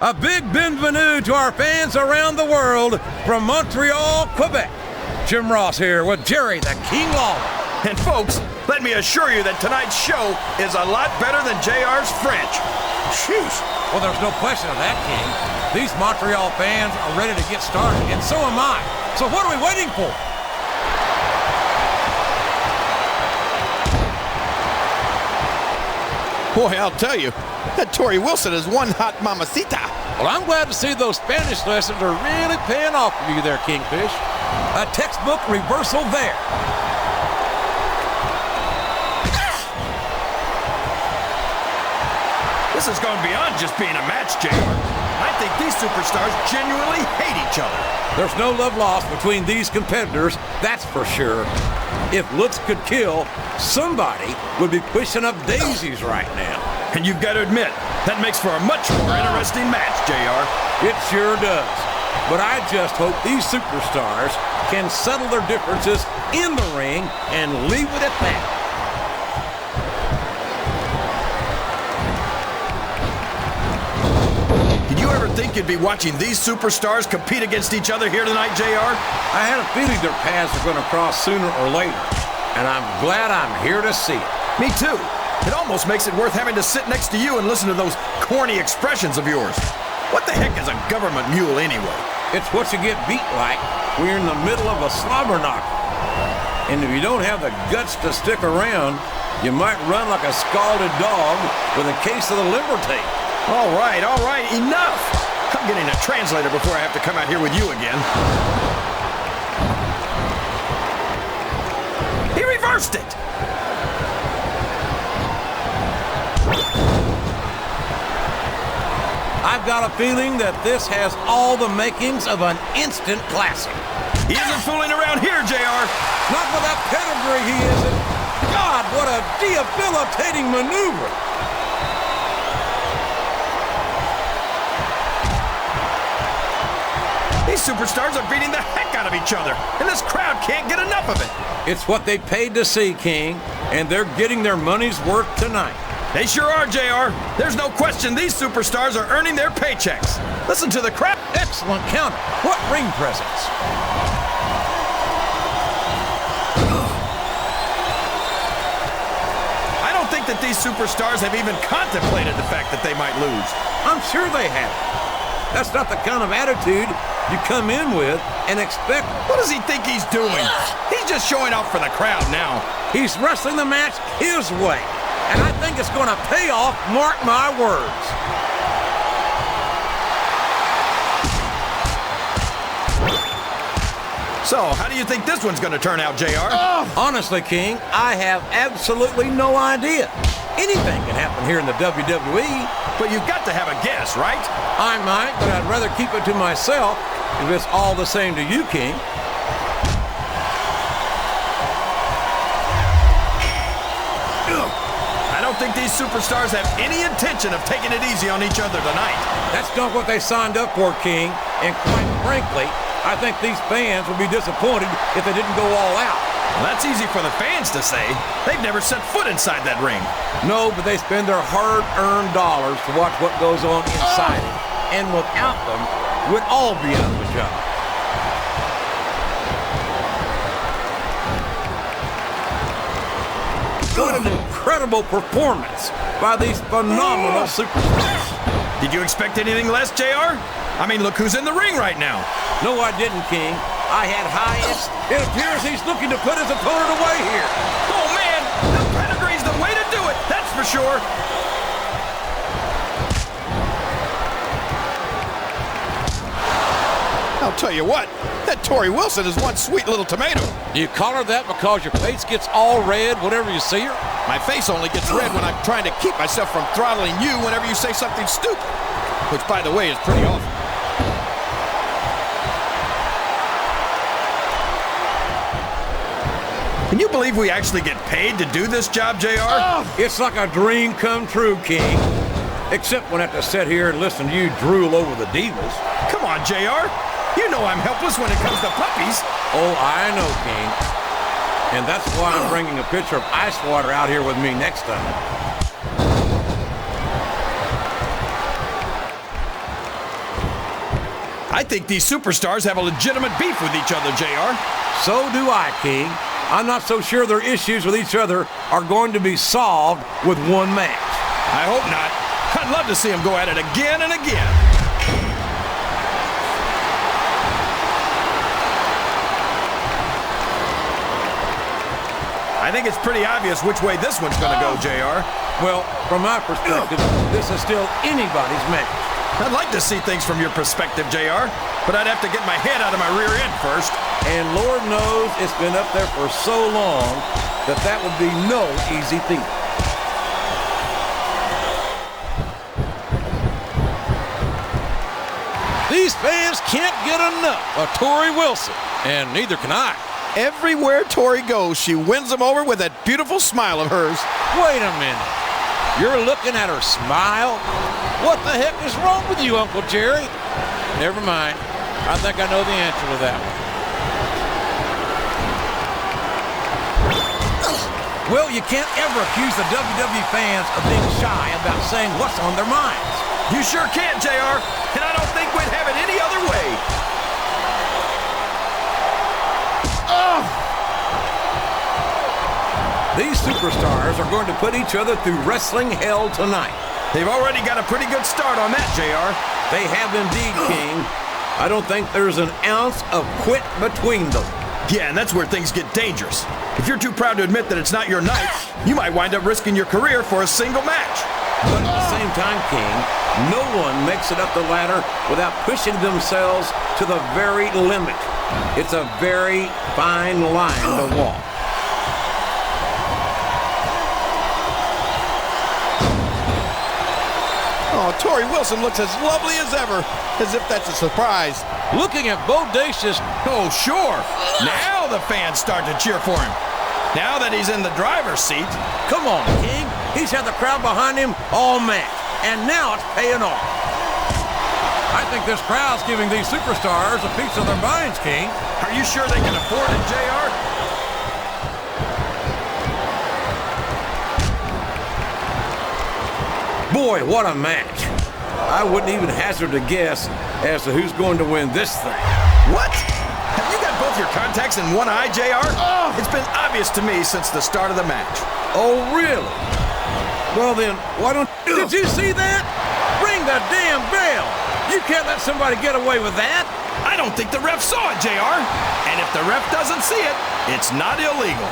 A big bienvenue to our fans around the world from Montreal, Quebec. Jim Ross here with Jerry the King Lawler. And folks, let me assure you that tonight's show is a lot better than JR's French. Sheesh. Well, there's no question of that, King. These Montreal fans are ready to get started, and so am I. So what are we waiting for? Boy, I'll tell you, that Torrie Wilson is one hot mamacita. Well, I'm glad to see those Spanish lessons are really paying off for you there, Kingfish. A textbook reversal there. This has gone beyond just being a match, JR. I think these superstars genuinely hate each other. There's no love lost between these competitors, that's for sure. If looks could kill, somebody would be pushing up daisies right now. And you've got to admit, that makes for a much more interesting match, JR. It sure does. But I just hope these superstars can settle their differences in the ring and leave it at that. Did you ever think you'd be watching these superstars compete against each other here tonight, JR? I had a feeling their paths are going to cross sooner or later, and I'm glad I'm here to see it. Me too. It almost makes it worth having to sit next to you and listen to those corny expressions of yours. What the heck is a government mule anyway? It's what you get beat like when you're in the middle of a slobber knocker. And if you don't have the guts to stick around, you might run like a scalded dog with a case of the liver tape. All right, enough! I'm getting a translator before I have to come out here with you again. He reversed it! I've got a feeling that this has all the makings of an instant classic. He isn't fooling around here, JR. Not with that pedigree, he isn't. God, what a debilitating maneuver. These superstars are beating the heck out of each other, and this crowd can't get enough of it. It's what they paid to see, King, and they're getting their money's worth tonight. They sure are, JR. There's no question these superstars are earning their paychecks. Listen to the crowd. Excellent counter. What ring presence. I don't think that these superstars have even contemplated the fact that they might lose. I'm sure they have. That's not the kind of attitude you come in with and expect. What does he think he's doing? He's just showing off for the crowd now. He's wrestling the match his way. And I think it's going to pay off, mark my words. So, how do you think this one's going to turn out, JR? Honestly, King, I have absolutely no idea. Anything can happen here in the WWE. But you've got to have a guess, right? I might, but I'd rather keep it to myself if it's all the same to you, King. I don't think these superstars have any intention of taking it easy on each other tonight. That's not what they signed up for, King. And quite frankly, I think these fans will be disappointed if they didn't go all out. Well, that's easy for the fans to say. They've never set foot inside that ring. No, but they spend their hard-earned dollars to watch what goes on inside it. And without them, we'd all be out of a job. What an incredible performance by these phenomenal superstars. Did you expect anything less, JR? I mean, look who's in the ring right now. No, I didn't, King. I had high hopes. It appears he's looking to put his opponent away here. Oh, man! The pedigree's the way to do it, that's for sure. I'll tell you what, that Torrie Wilson is one sweet little tomato. Do you call her that because your face gets all red whenever you see her? My face only gets red when I'm trying to keep myself from throttling you whenever you say something stupid. Which, by the way, is pretty awful. Can you believe we actually get paid to do this job, JR? It's like a dream come true, King. Except when I have to sit here and listen to you drool over the divas. Come on, JR. You know I'm helpless when it comes to puppies. Oh, I know, King. And that's why I'm bringing a pitcher of ice water out here with me next time. I think these superstars have a legitimate beef with each other, JR. So do I, King. I'm not so sure their issues with each other are going to be solved with one match. I hope not. I'd love to see them go at it again and again. I think it's pretty obvious which way this one's going to go, JR. Well, from my perspective, this is still anybody's match. I'd like to see things from your perspective, JR, but I'd have to get my head out of my rear end first. And Lord knows it's been up there for so long that that would be no easy feat. These fans can't get enough of Torrie Wilson, and neither can I. Everywhere Torrie goes, she wins them over with that beautiful smile of hers. Wait a minute. You're looking at her smile? What the heck is wrong with you, Uncle Jerry? Never mind. I think I know the answer to that one. Well, you can't ever accuse the WWE fans of being shy about saying what's on their minds. You sure can, JR, and I don't think we'd have it any other way. These superstars are going to put each other through wrestling hell tonight. They've already got a pretty good start on that, JR. They have indeed, King. I don't think there's an ounce of quit between them. Yeah, and that's where things get dangerous. If you're too proud to admit that it's not your night, you might wind up risking your career for a single match. But at the same time, King, no one makes it up the ladder without pushing themselves to the very limit. It's a very fine line to walk. Oh, Torrie Wilson looks as lovely as ever, as if that's a surprise. Looking at bodacious. Oh, sure. Now the fans start to cheer for him. Now that he's in the driver's seat. Come on, King. He's had the crowd behind him all match, and now it's paying off. I think this crowd's giving these superstars a piece of their minds, King. Are you sure they can afford it, JR? Boy, what a match. I wouldn't even hazard a guess as to who's going to win this thing. What? Have you got both your contacts in one eye, JR? Oh. It's been obvious to me since the start of the match. Oh, really? Well then, why don't... Did you see that? Ring the damn bell. You can't let somebody get away with that. I don't think the ref saw it, JR. And if the ref doesn't see it, it's not illegal.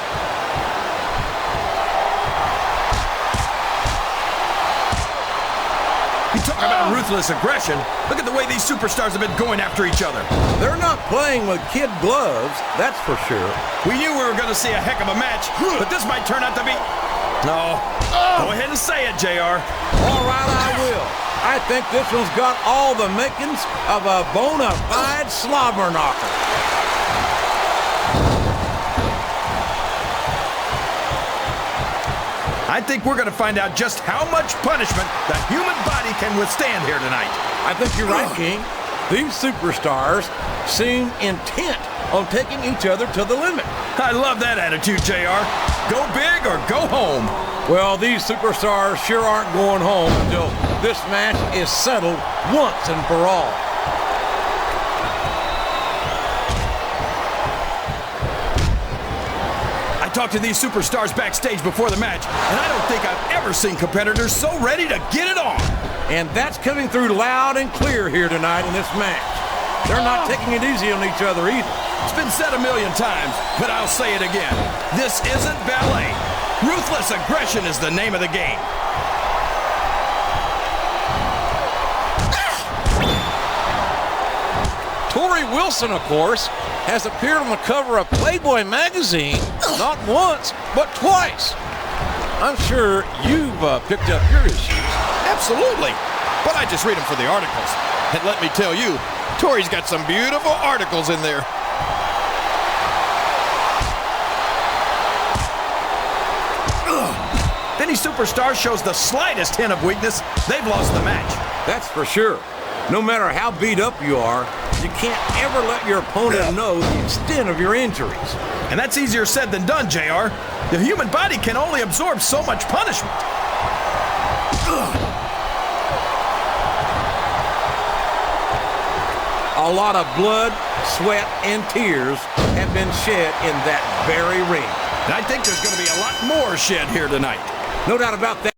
You talk about ruthless aggression. Look at the way these superstars have been going after each other. They're not playing with kid gloves, that's for sure. We knew we were going to see a heck of a match, but this might turn out to be... No. Go ahead and say it, JR. All right, I will. I think this one's got all the makings of a bona fide slobber knocker. I think we're going to find out just how much punishment the human body can withstand here tonight. I think you're right, King. These superstars seem intent on taking each other to the limit. I love that attitude, JR. Go big or go home. Well, these superstars sure aren't going home until this match is settled once and for all. I talked to these superstars backstage before the match, and I don't think I've ever seen competitors so ready to get it on. And that's coming through loud and clear here tonight in this match. They're not taking it easy on each other either. It's been said a million times, but I'll say it again. This isn't ballet. Ruthless aggression is the name of the game. Torrie Wilson, of course, has appeared on the cover of Playboy magazine not once, but twice. I'm sure you've picked up your issues. Absolutely. But I just read them for the articles. And let me tell you, Torrie's got some beautiful articles in there. If any superstar shows the slightest hint of weakness, they've lost the match. That's for sure. No matter how beat up you are, you can't ever let your opponent know the extent of your injuries. And that's easier said than done, JR. The human body can only absorb so much punishment. a lot of blood, sweat, and tears have been shed in that very ring. And I think there's going to be a lot more shed here tonight. No doubt about that.